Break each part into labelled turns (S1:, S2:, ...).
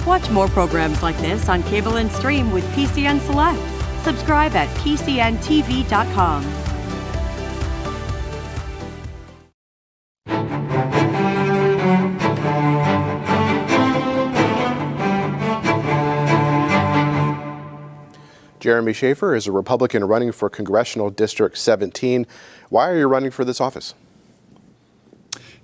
S1: Watch more programs like this on cable and stream with PCN Select. Subscribe at PCNTV.com.
S2: Jeremy Shaffer is a Republican running for Congressional District 17. Why are you running for this office?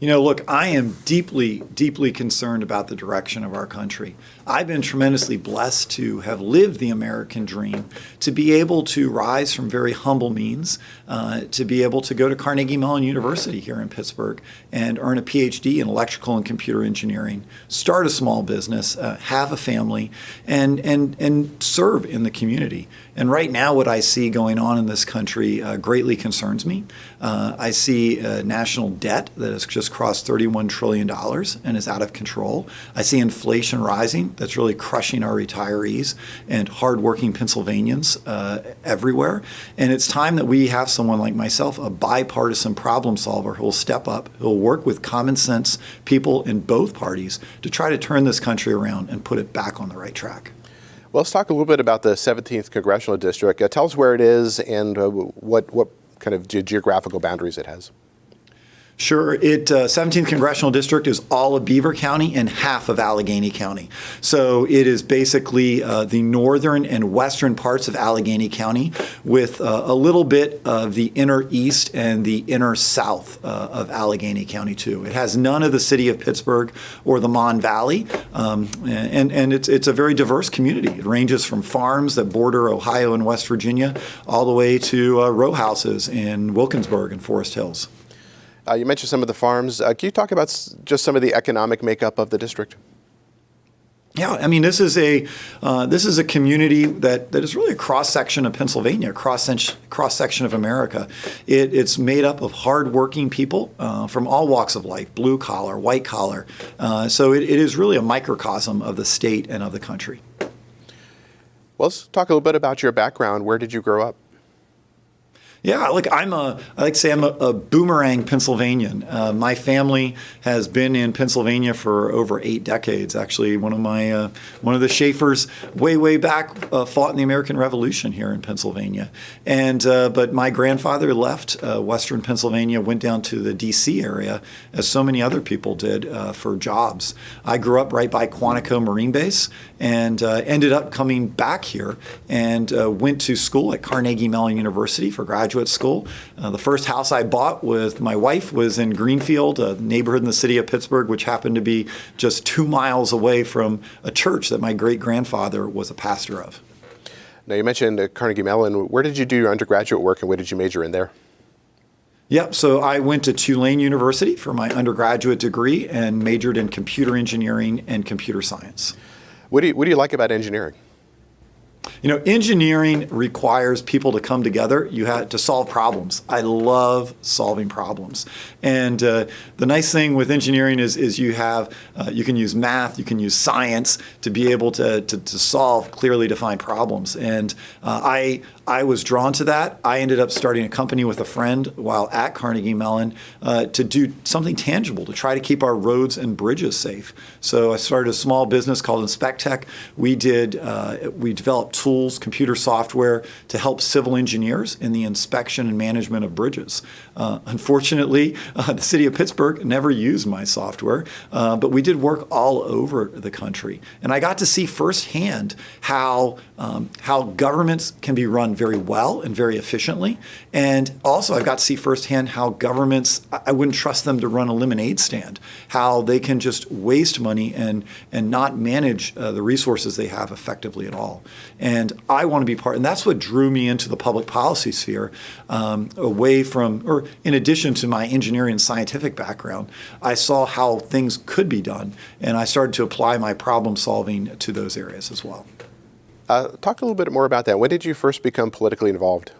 S3: You know, look, I am deeply, deeply concerned about the direction of our country. I've been tremendously blessed to have lived the American dream, to be able to rise from very humble means, to be able to go to Carnegie Mellon University here in Pittsburgh and earn a PhD in electrical and computer engineering, start a small business, have a family, and serve in the community. And right now, what I see going on in this country greatly concerns me. I see national debt that has just crossed $31 trillion and is out of control. I see inflation rising that's really crushing our retirees and hardworking Pennsylvanians everywhere. And it's time that we have someone like myself, a bipartisan problem solver, who will step up, who will work with common sense people in both parties to try to turn this country around and put it back on the right track.
S2: Well, let's talk a little bit about the 17th Congressional District. Tell us where it is and what kind of geographical boundaries it has.
S3: Sure. 17th Congressional District is all of Beaver County and half of Allegheny County. So it is basically the northern and western parts of Allegheny County with a little bit of the inner east and the inner south of Allegheny County, too. It has none of the city of Pittsburgh or the Mon Valley, and it's a very diverse community. It ranges from farms that border Ohio and West Virginia all the way to row houses in Wilkinsburg and Forest Hills.
S2: You mentioned some of the farms. Can you talk about just some of the economic makeup of the district?
S3: Yeah, I mean, this is a community that is really a cross section of Pennsylvania, cross section of America. It's made up of hardworking people from all walks of life, blue collar, white collar. So it is really a microcosm of the state and of the country.
S2: Well, let's talk a little bit about your background. Where did you grow up?
S3: Yeah, look, I like to say I'm a boomerang Pennsylvanian. My family has been in Pennsylvania for over 8 decades. Actually, one of the Shaffers way back fought in the American Revolution here in Pennsylvania. And but my grandfather left Western Pennsylvania, went down to the D.C. area, as so many other people did, for jobs. I grew up right by Quantico Marine Base and ended up coming back here and went to school at Carnegie Mellon University for graduate school. The first house I bought with my wife was in Greenfield, a neighborhood in the city of Pittsburgh, which happened to be just 2 miles away from a church that my great-grandfather was a pastor of.
S2: Now, you mentioned Carnegie Mellon. Where did you do your undergraduate work and what did you major in there?
S3: Yep, so I went to Tulane University for my undergraduate degree and majored in computer engineering and computer science.
S2: What do you like about engineering?
S3: You know, engineering requires people to come together. You have to solve problems. I love solving problems. And the nice thing with engineering is you can use math, you can use science to be able to solve clearly defined problems. And I was drawn to that. I ended up starting a company with a friend while at Carnegie Mellon to do something tangible, to try to keep our roads and bridges safe. So I started a small business called InspecTech. We developed tools, computer software to help civil engineers in the inspection and management of bridges. Unfortunately, the city of Pittsburgh never used my software, but we did work all over the country. And I got to see firsthand how governments can be run very well and very efficiently. And also I got to see firsthand how governments, I wouldn't trust them to run a lemonade stand, how they can just waste money and not manage the resources they have effectively at all. And I want to be part, and that's what drew me into the public policy sphere, away from, or in addition to my engineering and scientific background. I saw how things could be done, and I started to apply my problem solving to those areas as well.
S2: Talk a little bit more about that. When did you first become politically involved?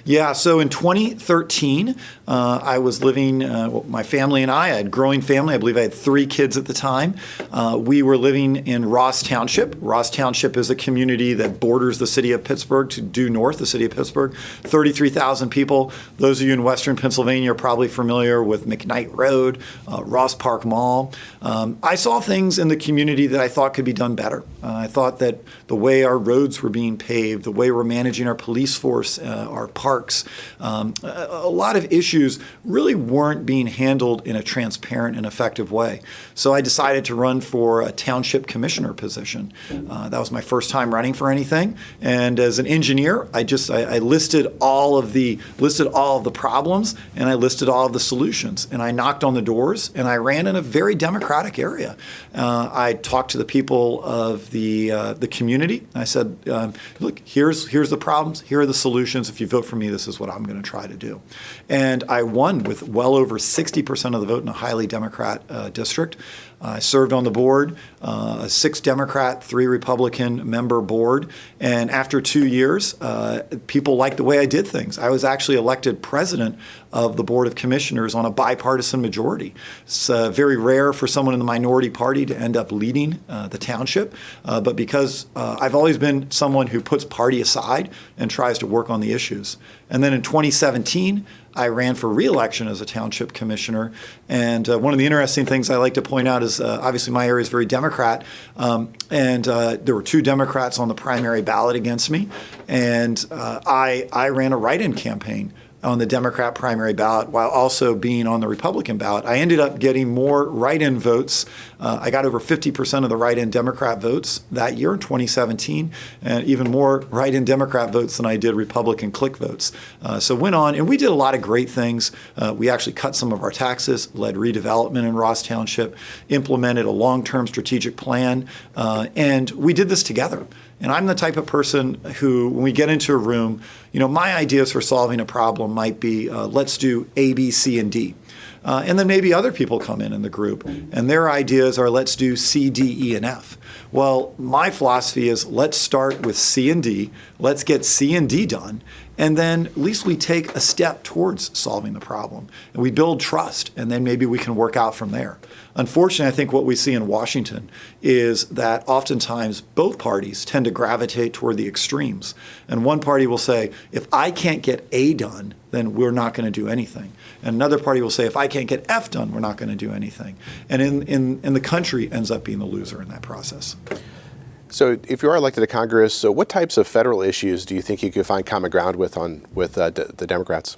S3: Yeah, so in 2013, I was living, my family and I had a growing family. I believe I had 3 kids at the time. We were living in Ross Township. Ross Township is a community that borders the city of Pittsburgh to due north, the city of Pittsburgh. 33,000 people. Those of you in Western Pennsylvania are probably familiar with McKnight Road, Ross Park Mall. I saw things in the community that I thought could be done better. I thought that the way our roads were being paved, the way we're managing our police force, our parks, a lot of issues really weren't being handled in a transparent and effective way. So I decided to run for a township commissioner position. That was my first time running for anything. And as an engineer, I listed all of the problems, and I listed all of the solutions. And I knocked on the doors, and I ran in a very democratic area. I talked to the people of the community. I said, look, here's the problems. Here are the solutions. If you vote for me, this is what I'm going to try to do. And I won with well over 60% of the vote in a highly Democrat district. I served on the board, a 6 Democrat, 3 Republican member board. And after 2 years, people liked the way I did things. I was actually elected president of the Board of Commissioners on a bipartisan majority. It's very rare for someone in the minority party to end up leading the township. But because I've always been someone who puts party aside and tries to work on the issues. And then in 2017, I ran for re-election as a township commissioner. And one of the interesting things I like to point out is obviously my area is very Democrat. And there were 2 Democrats on the primary ballot against me. And I ran a write-in campaign on the Democrat primary ballot while also being on the Republican ballot. I ended up getting more write-in votes. I got over 50% of the write-in Democrat votes that year in 2017, and even more write-in Democrat votes than I did Republican click votes. So went on, and we did a lot of great things. We actually cut some of our taxes, led redevelopment in Ross Township, implemented a long-term strategic plan, and we did this together. And I'm the type of person who, when we get into a room, my ideas for solving a problem might be, let's do A, B, C, and D. And then maybe other people come in the group, and their ideas are, let's do C, D, E, and F. Well, my philosophy is, let's start with C and D, let's get C and D done, and then at least we take a step towards solving the problem. And we build trust, and then maybe we can work out from there. Unfortunately, I think what we see in Washington is that oftentimes both parties tend to gravitate toward the extremes. And one party will say, if I can't get A done, then we're not going to do anything. And another party will say, if I can't get F done, we're not going to do anything. And in the country ends up being the loser in that process.
S2: So if you are elected to Congress, so what types of federal issues do you think you could find common ground with the Democrats?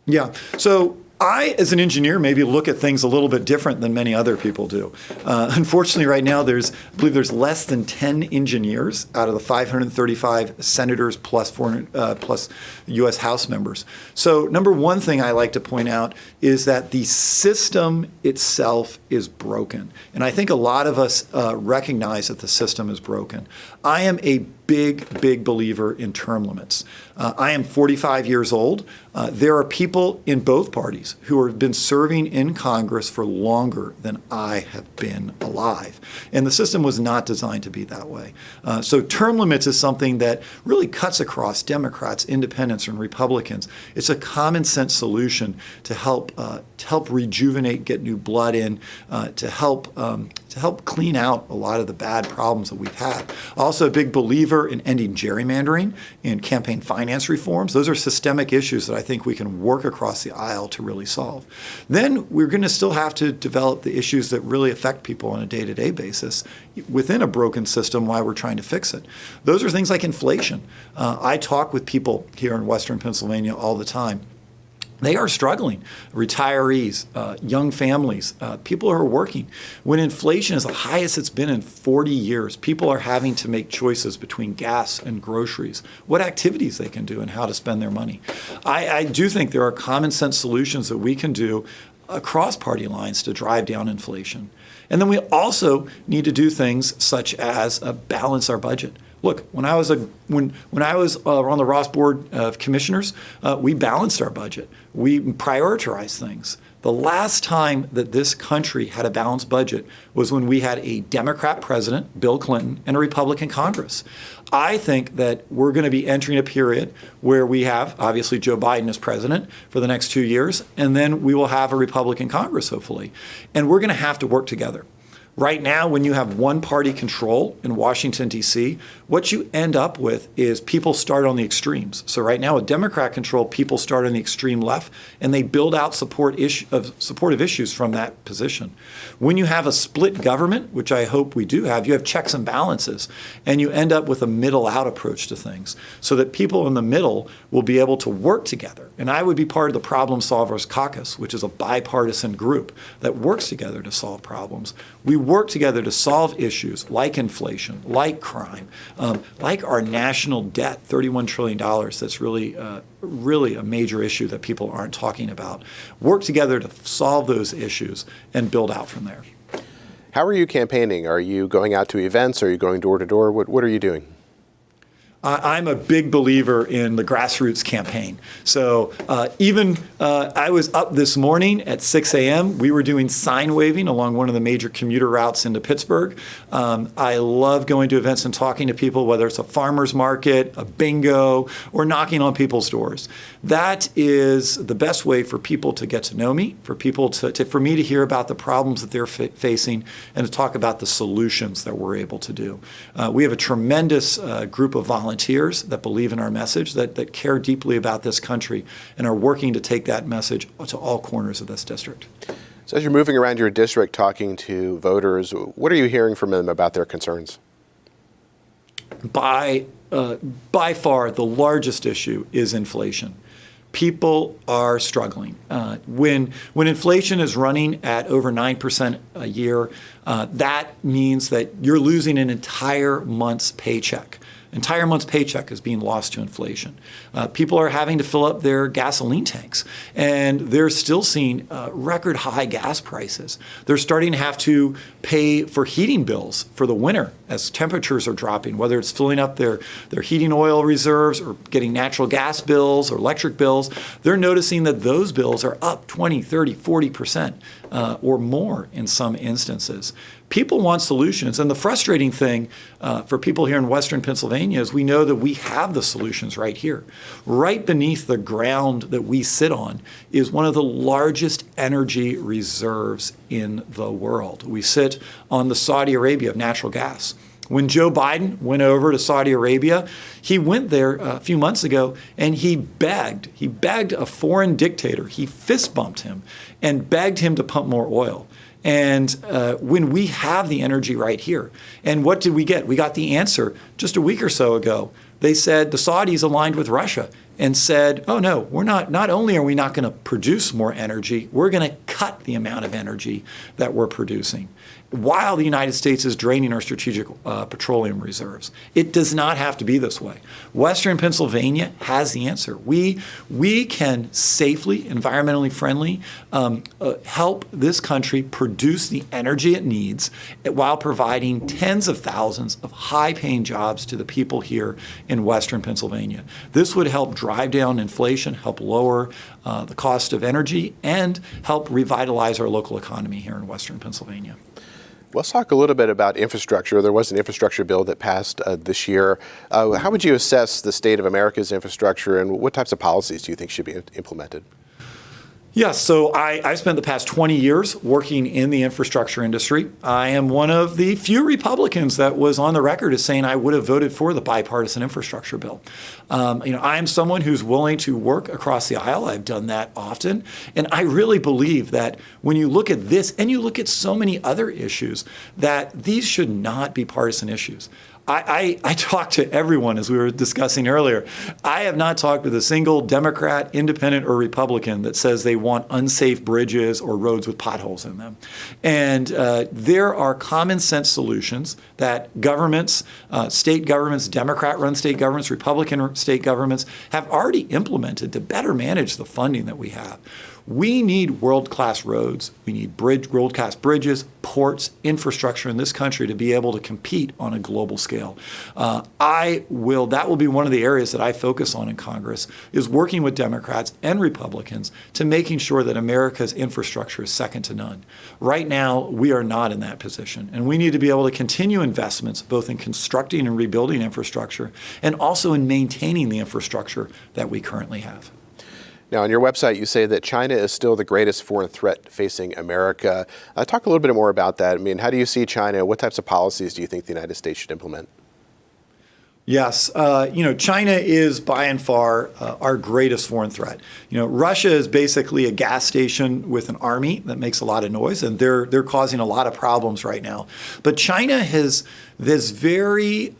S3: Yeah. So I, as an engineer, maybe look at things a little bit different than many other people do. Unfortunately, right now, I believe there's less than 10 engineers out of the 535 senators plus U.S. House members. So number one thing I like to point out is that the system itself is broken. And I think a lot of us recognize that the system is broken. I am a big believer in term limits. I am 45 years old. There are people in both parties who have been serving in Congress for longer than I have been alive. And the system was not designed to be that way. So term limits is something that really cuts across Democrats, independents, and Republicans. It's a common sense solution to help rejuvenate, get new blood in, to help clean out a lot of the bad problems that we've had. Also a big believer in ending gerrymandering and campaign finance reforms. Those are systemic issues that I think we can work across the aisle to really solve. Then we're going to still have to develop the issues that really affect people on a day-to-day basis within a broken system while we're trying to fix it. Those are things like inflation. I talk with people here in Western Pennsylvania all the time. They are struggling. Retirees, young families, people who are working. When inflation is the highest it's been in 40 years, people are having to make choices between gas and groceries, what activities they can do and how to spend their money. I do think there are common sense solutions that we can do across party lines to drive down inflation. And then we also need to do things such as balance our budget. Look, when I was on the Ross Board of Commissioners, we balanced our budget. We prioritized things. The last time that this country had a balanced budget was when we had a Democrat president, Bill Clinton, and a Republican Congress. I think that we're going to be entering a period where we have, obviously, Joe Biden as president for the next 2 years, and then we will have a Republican Congress, hopefully. And we're going to have to work together. Right now, when you have one-party control in Washington, D.C., what you end up with is people start on the extremes. So right now, with Democrat control, people start on the extreme left, and they build out supportive issues from that position. When you have a split government, which I hope we do have, you have checks and balances, and you end up with a middle-out approach to things so that people in the middle will be able to work together. And I would be part of the Problem Solvers Caucus, which is a bipartisan group that works together to solve problems. We work together to solve issues like inflation, like crime, like our national debt, $31 trillion. That's really a major issue that people aren't talking about. Work together to solve those issues and build out from there.
S2: How are you campaigning? Are you going out to events? Are you going door to door? What are you doing?
S3: I'm a big believer in the grassroots campaign. So I was up this morning at 6 a.m. We were doing sign waving along one of the major commuter routes into Pittsburgh. I love going to events and talking to people, whether it's a farmer's market, a bingo, or knocking on people's doors. That is the best way for people to get to know me, for people for me to hear about the problems that they're facing, and to talk about the solutions that we're able to do. We have a tremendous group of volunteers that believe in our message, that care deeply about this country, and are working to take that message to all corners of this district.
S2: So as you're moving around your district talking to voters, what are you hearing from them about their concerns?
S3: By far, the largest issue is inflation. People are struggling. When inflation is running at over 9% a year, that means that you're losing an entire month's paycheck. Entire month's paycheck is being lost to inflation. People are having to fill up their gasoline tanks, and they're still seeing record high gas prices. They're starting to have to pay for heating bills for the winter as temperatures are dropping, whether it's filling up their heating oil reserves or getting natural gas bills or electric bills. They're noticing that those bills are up 20, 30, 40% or more in some instances. People want solutions, and the frustrating thing for people here in Western Pennsylvania is we know that we have the solutions right here. Right beneath the ground that we sit on is one of the largest energy reserves in the world. We sit on the Saudi Arabia of natural gas. When Joe Biden went over to Saudi Arabia, he went there a few months ago and he begged a foreign dictator, he fist bumped him and begged him to pump more oil. And when we have the energy right here, and what did we get? We got the answer just a week or so ago. They said the Saudis aligned with Russia and said, oh no, we're not only are we not going to produce more energy, we're going to cut the amount of energy that we're producing while the United States is draining our strategic petroleum reserves. It does not have to be this way. Western Pennsylvania has the answer. We can safely, environmentally friendly, help this country produce the energy it needs while providing tens of thousands of high-paying jobs to the people here in Western Pennsylvania. This would help drive down inflation, help lower the cost of energy, and help revitalize our local economy here in Western Pennsylvania.
S2: Let's talk a little bit about infrastructure. There was an infrastructure bill that passed this year. How would you assess the state of America's infrastructure, and what types of policies do you think should be implemented?
S3: Yes, so I spent the past 20 years working in the infrastructure industry. I am one of the few Republicans that was on the record as saying I would have voted for the bipartisan infrastructure bill. I am someone who's willing to work across the aisle. I've done that often. And I really believe that when you look at this and you look at so many other issues, that these should not be partisan issues. I talk to everyone, as we were discussing earlier. I have not talked with a single Democrat, Independent, or Republican that says they want unsafe bridges or roads with potholes in them. And there are common sense solutions that governments, state governments, Democrat-run state governments, Republican state governments have already implemented to better manage the funding that we have. We need world-class roads. We need world-class bridges, ports, infrastructure in this country to be able to compete on a global scale. That will be one of the areas that I focus on in Congress, is working with Democrats and Republicans to making sure that America's infrastructure is second to none. Right now, we are not in that position, and we need to be able to continue investments both in constructing and rebuilding infrastructure and also in maintaining the infrastructure that we currently have.
S2: Now, on your website, you say that China is still the greatest foreign threat facing America. Talk a little bit more about that. I mean, how do you see China? What types of policies do you think the United States should implement?
S3: Yes, China is by and far our greatest foreign threat. Russia is basically a gas station with an army that makes a lot of noise, and they're causing a lot of problems right now. But China has very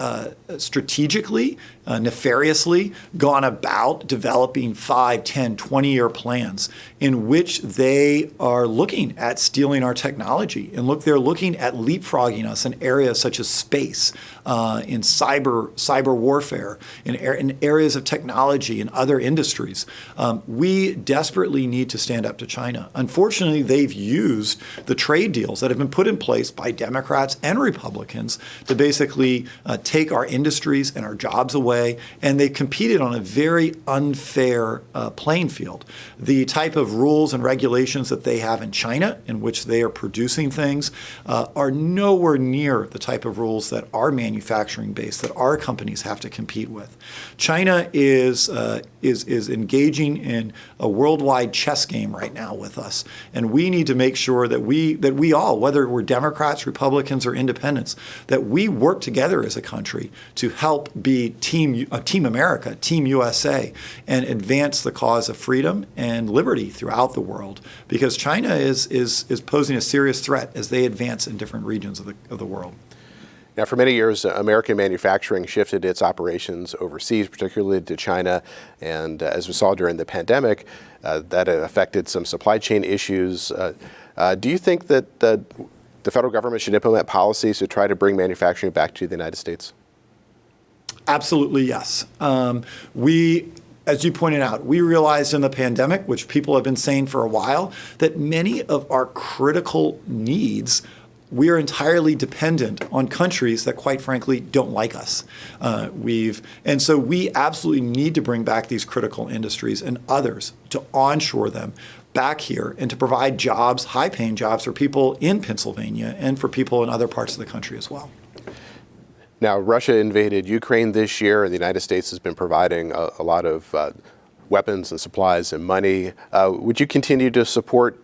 S3: strategically, nefariously gone about developing 5, 10, 20-year plans in which they are looking at stealing our technology. And they're looking at leapfrogging us in areas such as space, in cyber warfare, in areas of technology and other industries. We desperately need to stand up to China. Unfortunately, they've used the trade deals that have been put in place by Democrats and Republicans to basically take our industries and our jobs away, and they competed on a very unfair playing field. The type of rules and regulations that they have in China, in which they are producing things, are nowhere near the type of rules that our manufacturing base, that our companies have to compete with. China is engaging in a worldwide chess game right now with us, and we need to make sure that we all, whether we're Democrats, Republicans, or independents, that we work together as a country to help be Team America, Team USA, and advance the cause of freedom and liberty throughout the world. Because China is posing a serious threat as they advance in different regions of the world.
S2: Now, for many years, American manufacturing shifted its operations overseas, particularly to China. And as we saw during the pandemic, that affected some supply chain issues. Do you think that the federal government should implement policies to try to bring manufacturing back to the United States?
S3: Absolutely, yes. As you pointed out, we realized in the pandemic, which people have been saying for a while, that many of our critical needs, we are entirely dependent on countries that, quite frankly, don't like us. And so we absolutely need to bring back these critical industries and others to onshore them back here and to provide jobs, high-paying jobs for people in Pennsylvania and for people in other parts of the country as well.
S2: Now, Russia invaded Ukraine this year, and the United States has been providing a lot of weapons and supplies and money. Would you continue to support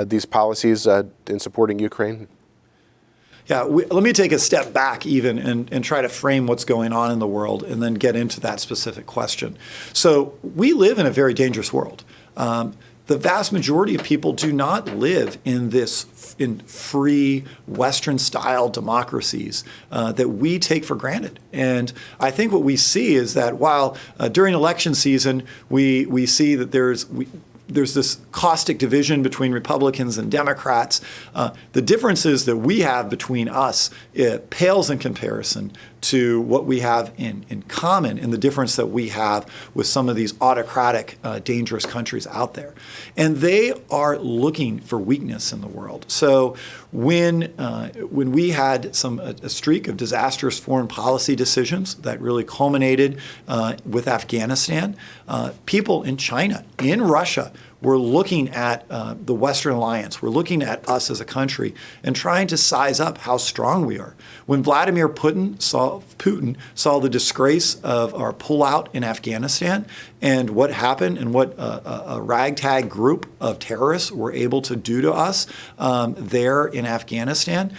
S2: these policies in supporting Ukraine?
S3: Yeah, let me take a step back even and try to frame what's going on in the world and then get into that specific question. So we live in a very dangerous world. The vast majority of people do not live in free Western-style democracies that we take for granted. And I think what we see is that while during election season we see that there's this caustic division between Republicans and Democrats, the differences that we have between us pales in comparison to what we have in common and the difference that we have with some of these autocratic, dangerous countries out there. And they are looking for weakness in the world. So when we had a streak of disastrous foreign policy decisions that really culminated with Afghanistan, people in China, in Russia, were looking at the Western alliance. We're looking at us as a country and trying to size up how strong we are. When Vladimir Putin saw the disgrace of our pullout in Afghanistan and what happened and what a ragtag group of terrorists were able to do to us there in Afghanistan,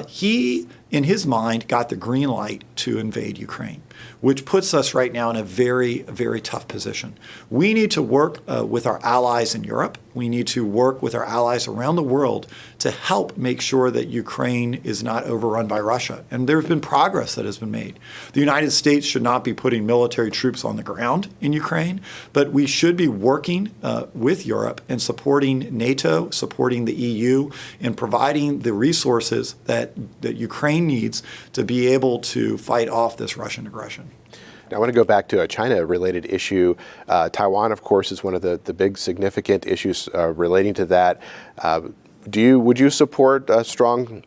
S3: he, in his mind, got the green light to invade Ukraine, which puts us right now in a very, very tough position. We need to work with our allies in Europe. We need to work with our allies around the world to help make sure that Ukraine is not overrun by Russia. And there has been progress that has been made. The United States should not be putting military troops on the ground in Ukraine, but we should be working with Europe and supporting NATO, supporting the EU, and providing the resources that Ukraine Ukraine needs to be able to fight off this Russian aggression.
S2: Now, I want to go back to a China-related issue. Taiwan, of course, is one of the big significant issues relating to that. Would you support a strong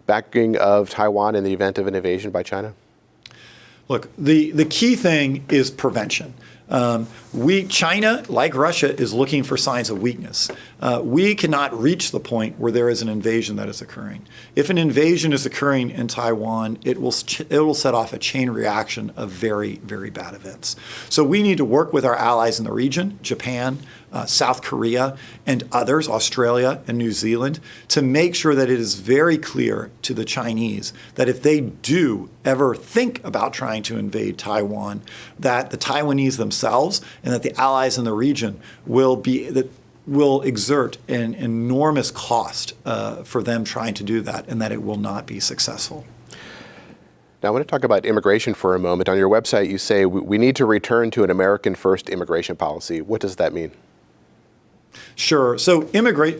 S2: backing of Taiwan in the event of an invasion by China?
S3: Look, the key thing is prevention. China, like Russia, is looking for signs of weakness. We cannot reach the point where there is an invasion that is occurring. If an invasion is occurring in Taiwan, it will set off a chain reaction of very, very bad events. So we need to work with our allies in the region, Japan, South Korea, and others, Australia and New Zealand, to make sure that it is very clear to the Chinese that if they do ever think about trying to invade Taiwan, that the Taiwanese themselves and that the allies in the region will exert an enormous cost for them trying to do that, and that it will not be successful.
S2: Now, I want to talk about immigration for a moment. On your website, you say we need to return to an American-first immigration policy. What does that mean?
S3: Sure. So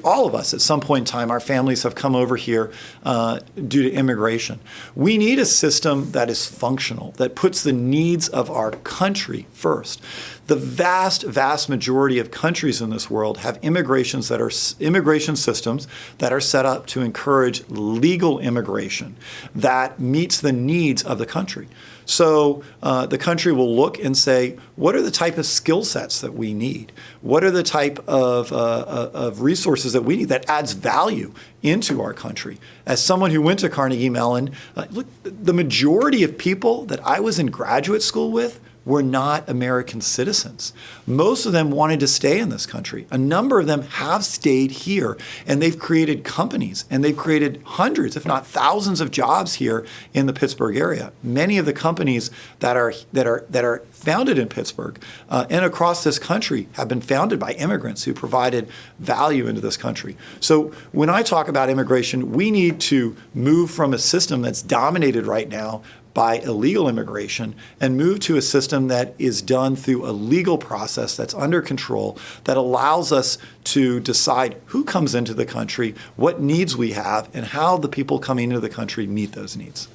S3: all of us at some point in time, our families have come over here due to immigration. We need a system that is functional, that puts the needs of our country first. The vast, vast majority of countries in this world have immigration systems that are set up to encourage legal immigration that meets the needs of the country. So the country will look and say, what are the type of skill sets that we need? What are the type of resources that we need that adds value into our country? As someone who went to Carnegie Mellon, look, the majority of people that I was in graduate school with were not American citizens. Most of them wanted to stay in this country. A number of them have stayed here, and they've created companies, and they've created hundreds, if not thousands, of jobs here in the Pittsburgh area. Many of the companies that are founded in Pittsburgh and across this country have been founded by immigrants who provided value into this country. So when I talk about immigration, we need to move from a system that's dominated right now by illegal immigration and move to a system that is done through a legal process that's under control, that allows us to decide who comes into the country, what needs we have, and how the people coming into the country meet those needs.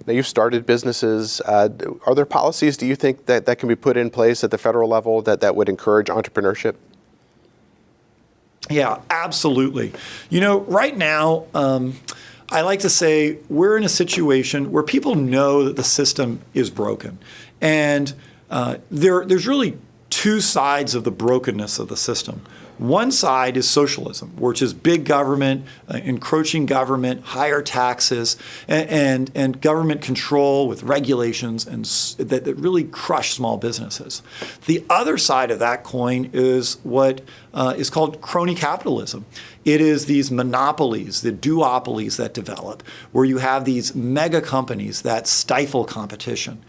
S2: Now, you've started businesses. Are there policies, do you think, that can be put in place at the federal level that would encourage entrepreneurship?
S3: Yeah, absolutely. You know, right now, I like to say we're in a situation where people know that the system is broken. And there's really two sides of the brokenness of the system. One side is socialism, which is big government, encroaching government, higher taxes, and government control with regulations and that really crush small businesses. The other side of that coin is what is called crony capitalism. It is these monopolies, the duopolies that develop, where you have these mega companies that stifle competition.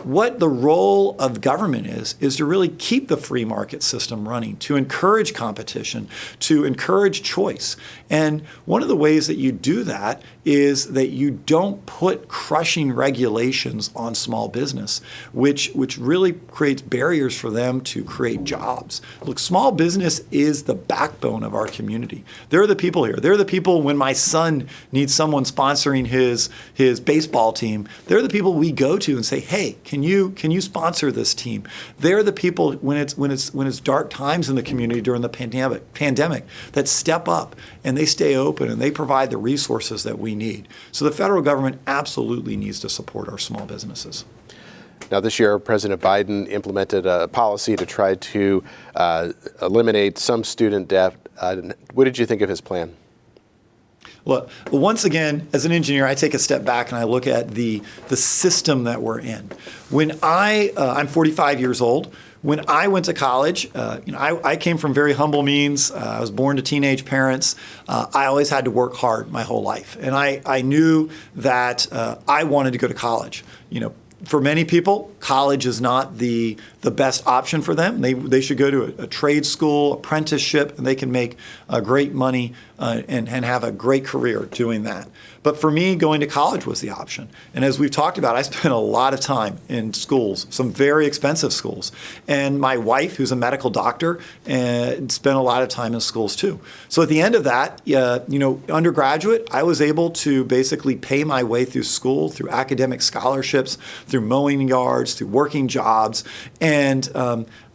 S3: What the role of government is to really keep the free market system running, to encourage competition, to encourage choice. And one of the ways that you do that is that you don't put crushing regulations on small business, which really creates barriers for them to create jobs. Look, small business is the backbone of our community. They're the people here. They're the people when my son needs someone sponsoring his baseball team. They're the people we go to and say, "Hey, can you sponsor this team?" They're the people when it's dark times in the community during the pandemic that step up and they stay open and they provide the resources that we need. So the federal government absolutely needs to support our small businesses.
S2: Now, this year, President Biden implemented a policy to try to eliminate some student debt. What did you think of his plan?
S3: Look, once again, as an engineer, I take a step back and I look at the system that we're in. When I'm 45 years old. When I went to college, I came from very humble means. I was born to teenage parents. I always had to work hard my whole life, and I knew that I wanted to go to college. For many people, college is not the best option for them. They should go to a trade school, apprenticeship, and they can make great money and have a great career doing that. But for me, going to college was the option. And as we've talked about, I spent a lot of time in schools, some very expensive schools. And my wife, who's a medical doctor, spent a lot of time in schools too. So at the end of that, undergraduate, I was able to basically pay my way through school, through academic scholarships, through mowing yards, through working jobs. And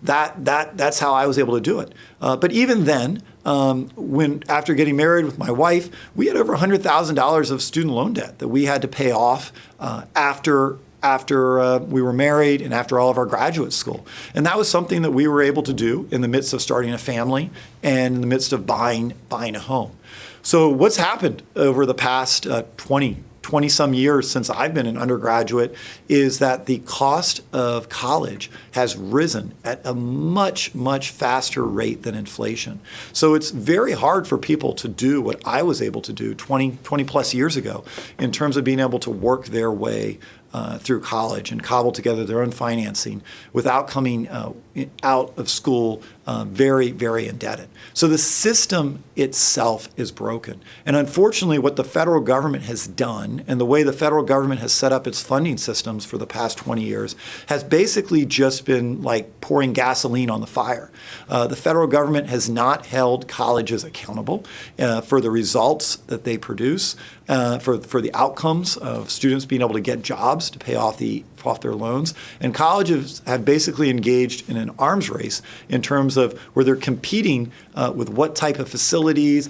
S3: that's how I was able to do it. But even then, after getting married with my wife, we had over $100,000 of student loan debt that we had to pay off after we were married and after all of our graduate school. And that was something that we were able to do in the midst of starting a family and in the midst of buying a home. So what's happened over the past 20 some years since I've been an undergraduate is that the cost of college has risen at a much, much faster rate than inflation. So it's very hard for people to do what I was able to do 20 plus years ago in terms of being able to work their way through college and cobble together their own financing without coming out of school very, very indebted. So the system itself is broken. And unfortunately, what the federal government has done and the way the federal government has set up its funding systems for the past 20 years has basically just been like pouring gasoline on the fire. The federal government has not held colleges accountable for the results that they produce, for the outcomes of students being able to get jobs to pay off their loans. And colleges have basically engaged in an arms race in terms of where they're competing with what type of facilities,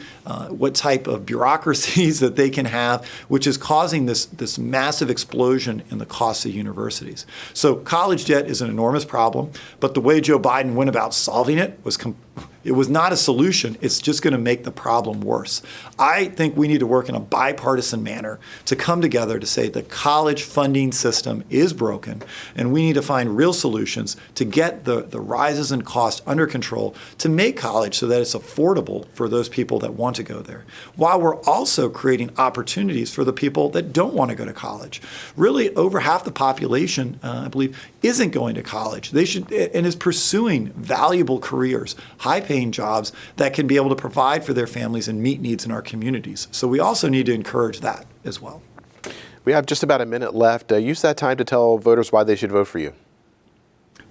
S3: what type of bureaucracies that they can have, which is causing this massive explosion in the costs of universities. So college debt is an enormous problem, but the way Joe Biden went about solving it was not a solution. It's just going to make the problem worse. I think we need to work in a bipartisan manner to come together to say the college funding system is broken, and we need to find real solutions to get the rises in cost under control to make college so that it's affordable for those people that want to go there, while we're also creating opportunities for the people that don't want to go to college. Really, over half the population, I believe, isn't going to college. They should and is pursuing valuable careers, high-paying jobs that can be able to provide for their families and meet needs in our communities. So we also need to encourage that as well.
S2: We have just about a minute left. Use that time to tell voters why they should vote for you.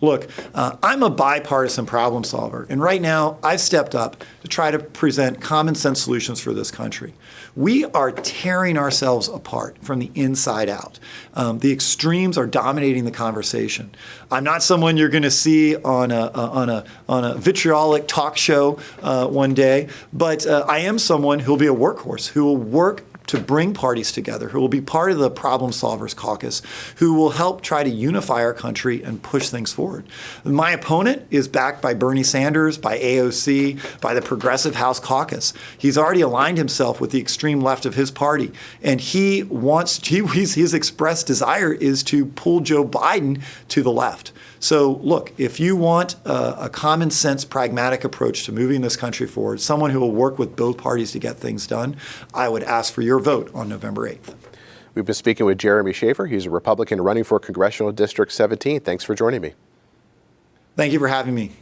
S3: Look, I'm a bipartisan problem solver, and right now I've stepped up to try to present common sense solutions for this country. We are tearing ourselves apart from the inside out. The extremes are dominating the conversation. I'm not someone you're going to see on a vitriolic talk show one day, but I am someone who will be a workhorse, who will work to bring parties together, who will be part of the Problem Solvers Caucus, who will help try to unify our country and push things forward. My opponent is backed by Bernie Sanders, by AOC, by the Progressive House Caucus. He's already aligned himself with the extreme left of his party, and his expressed desire is to pull Joe Biden to the left. So look, if you want a common sense, pragmatic approach to moving this country forward, someone who will work with both parties to get things done, I would ask for your vote on November 8th.
S2: We've been speaking with Jeremy Shaffer. He's a Republican running for Congressional District 17. Thanks for joining me.
S3: Thank you for having me.